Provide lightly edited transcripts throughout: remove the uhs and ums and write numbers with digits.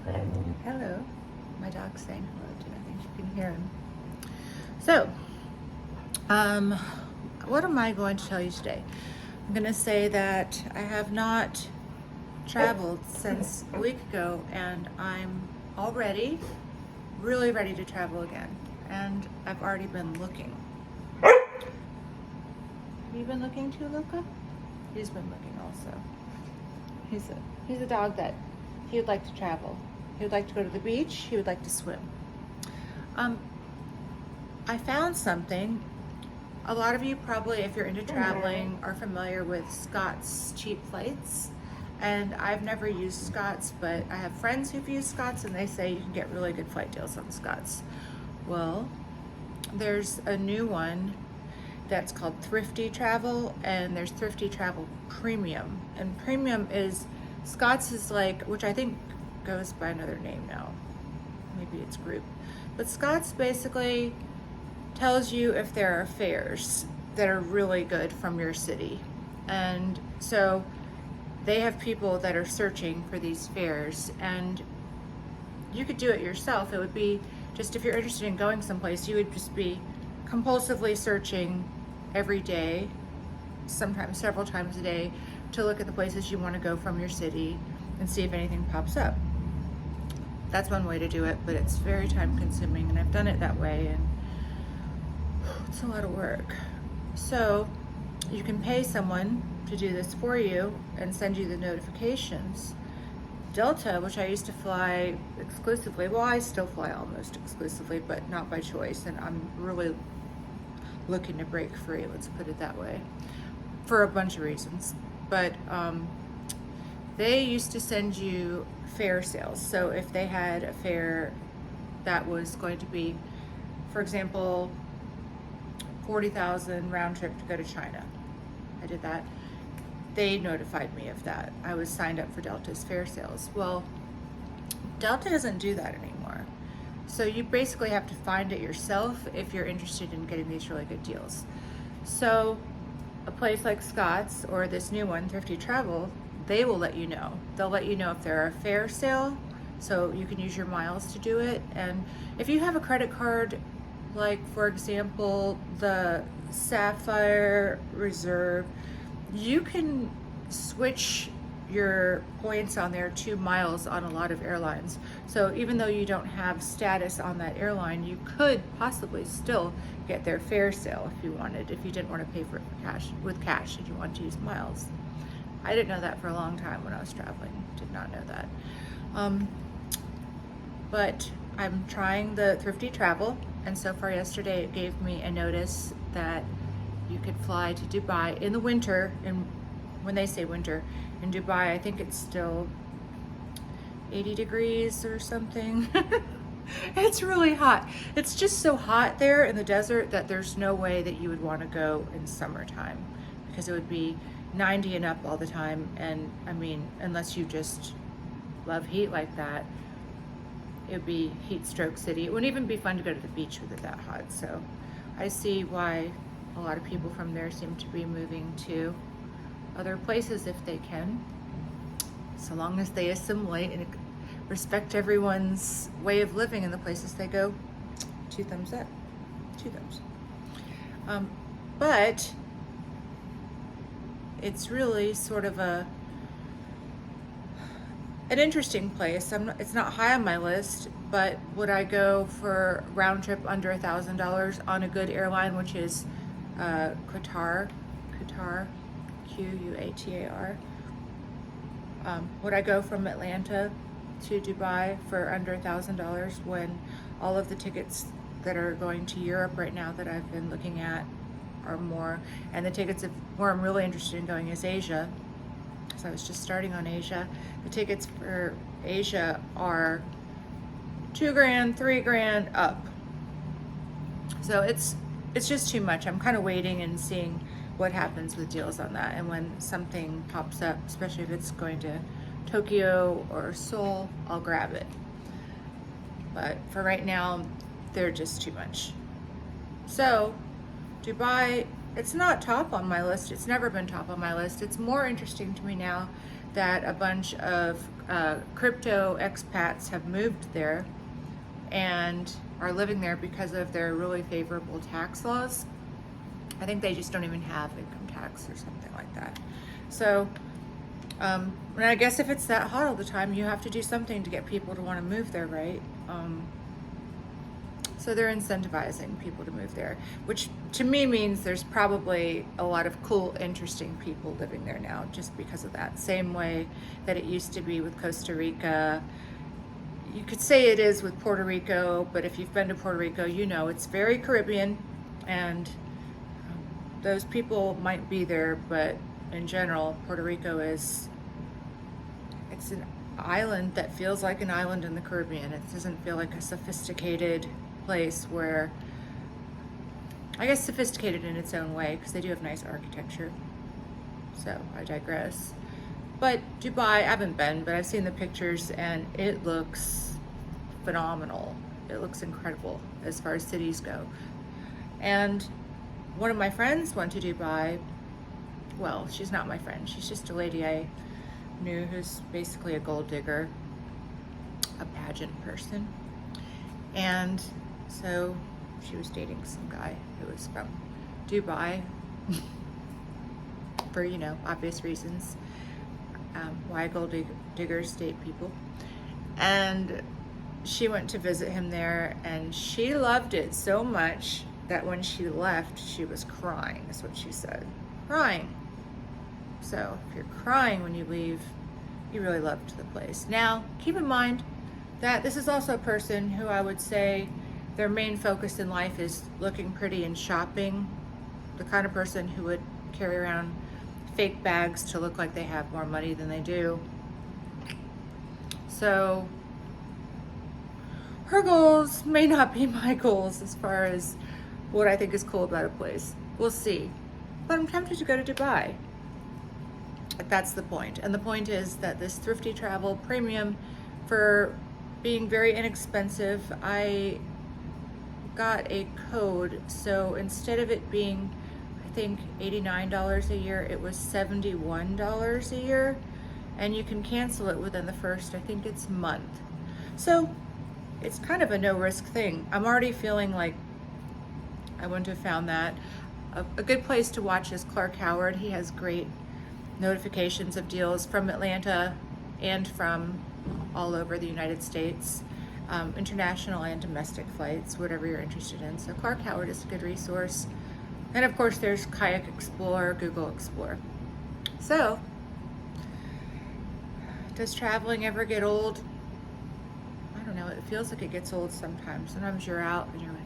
Hello. My dog's saying hello too. I think you can hear him. So, um, what am I going to tell you today? I'm going to say that I have not traveled since a week ago, and I'm already really ready to travel again. And I've already been looking. Have you been looking too, Luca? He's been looking also. He's a dog that he would like to travel. He would like to go to the beach. He would like to swim. Um, I found something. A lot of you probably, if you're into traveling, are familiar with Scott's cheap flights. And I've never used Scott's, but I have friends who've used Scott's and they say you can get really good flight deals on Scott's. Well, there's a new one that's called Thrifty Travel, and there's Thrifty Travel Premium. And Premium is, Scott's is like, which I think goes by another name now. Maybe it's Group. But Scott's basically tells you if there are fares that are really good from your city. And so they have people that are searching for these fares, and you could do it yourself. It would be just, if you're interested in going someplace, you would just be compulsively searching every day, sometimes several times a day, to look at the places you want to go from your city and see if anything pops up. That's one way to do it, but it's very time consuming, and I've done it that way, and it's a lot of work. So you can pay someone to do this for you and send you the notifications. Delta, which I used to fly exclusively, well, I still fly almost exclusively, but not by choice, and I'm really looking to break free, let's put it that way, for a bunch of reasons. But they used to send you fare sales. So if they had a fare that was going to be, for example, 40,000 round trip to go to China, I did that. They notified me of that. I was signed up for Delta's fare sales. Well, Delta doesn't do that anymore. So you basically have to find it yourself if you're interested in getting these really good deals. So a place like Scott's or this new one, Thrifty Travel, they will let you know. They'll let you know if they're a fare sale, so you can use your miles to do it. And if you have a credit card, like for example, the Sapphire Reserve, you can switch your points on there to miles on a lot of airlines. So even though you don't have status on that airline, you could possibly still get their fare sale if you wanted, if you didn't want to pay for it with cash and you want to use miles. I didn't know that for a long time when I was traveling. Did not know that. But I'm trying the Thrifty Travel, and so far yesterday it gave me a notice that you could fly to Dubai in the winter. And when they say winter, in Dubai, I think it's still 80 degrees or something. It's really hot. It's just so hot there in the desert that there's no way that you would want to go in summertime, because it would be 90 and up all the time. And I mean, unless you just love heat like that, it would be heat stroke city. It wouldn't even be fun to go to the beach with it that hot. So I see why a lot of people from there seem to be moving to other places if they can, so long as they assimilate and respect everyone's way of living in the places they go. 2 thumbs up, 2 thumbs. But it's really sort of an interesting place. It's not high on my list, but would I go for round trip under $1,000 on a good airline, which is Qatar, Q-U-A-T-A-R. Would I go from Atlanta to Dubai for under $1,000 when all of the tickets that are going to Europe right now that I've been looking at are more, and the tickets where I'm really interested in going is Asia. So I was just starting on Asia. The tickets for Asia are $2,000, $3,000 up. So it's just too much. I'm kind of waiting and seeing what happens with deals on that, and when something pops up, especially if it's going to Tokyo or Seoul, I'll grab it. But for right now, they're just too much. So Dubai, it's not top on my list. It's never been top on my list. It's more interesting to me now that a bunch of crypto expats have moved there and are living there because of their really favorable tax laws. I think they just don't even have income tax or something like that. So, and I guess if it's that hot all the time, you have to do something to get people to want to move there, right? So they're incentivizing people to move there, which to me means there's probably a lot of cool, interesting people living there now just because of that. Same way that it used to be with Costa Rica. You could say it is with Puerto Rico, but if you've been to Puerto Rico, you know it's very Caribbean, and those people might be there, but in general, Puerto Rico it's an island that feels like an island in the Caribbean. It doesn't feel like a sophisticated place where, I guess sophisticated in its own way, because they do have nice architecture. So I digress. But Dubai, I haven't been, but I've seen the pictures and it looks phenomenal. It looks incredible as far as cities go. And one of my friends went to Dubai. Well, she's not my friend. She's just a lady I knew who's basically a gold digger, a pageant person. And so she was dating some guy who was from Dubai for, obvious reasons. Why gold diggers date people. And she went to visit him there, and she loved it so much that when she left, she was crying, is what she said. Crying. So if you're crying when you leave, you really loved the place. Now, keep in mind that this is also a person who I would say their main focus in life is looking pretty and shopping. The kind of person who would carry around fake bags to look like they have more money than they do. So her goals may not be my goals as far as what I think is cool about a place. We'll see. But I'm tempted to go to Dubai. That's the point. And the point is that this Thrifty Travel Premium, for being very inexpensive, I got a code. So instead of it being, I think, $89 a year, it was $71 a year. And you can cancel it within the first, I think it's month. So it's kind of a no-risk thing. I'm already feeling like I wouldn't have found that. A good place to watch is Clark Howard. He has great notifications of deals from Atlanta and from all over the United States, international and domestic flights, whatever you're interested in. So Clark Howard is a good resource. And of course there's Kayak Explorer, Google Explorer. So, does traveling ever get old? I don't know, it feels like it gets old sometimes. Sometimes you're out and you're like,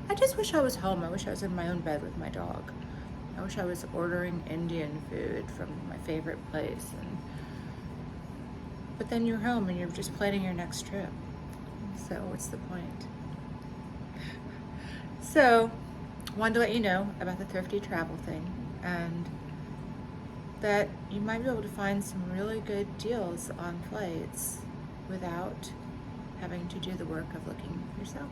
I just wish I was home. I wish I was in my own bed with my dog. I wish I was ordering Indian food from my favorite place. But then you're home and you're just planning your next trip. So what's the point? So, wanted to let you know about the Thrifty Travel thing, and that you might be able to find some really good deals on flights without having to do the work of looking yourself.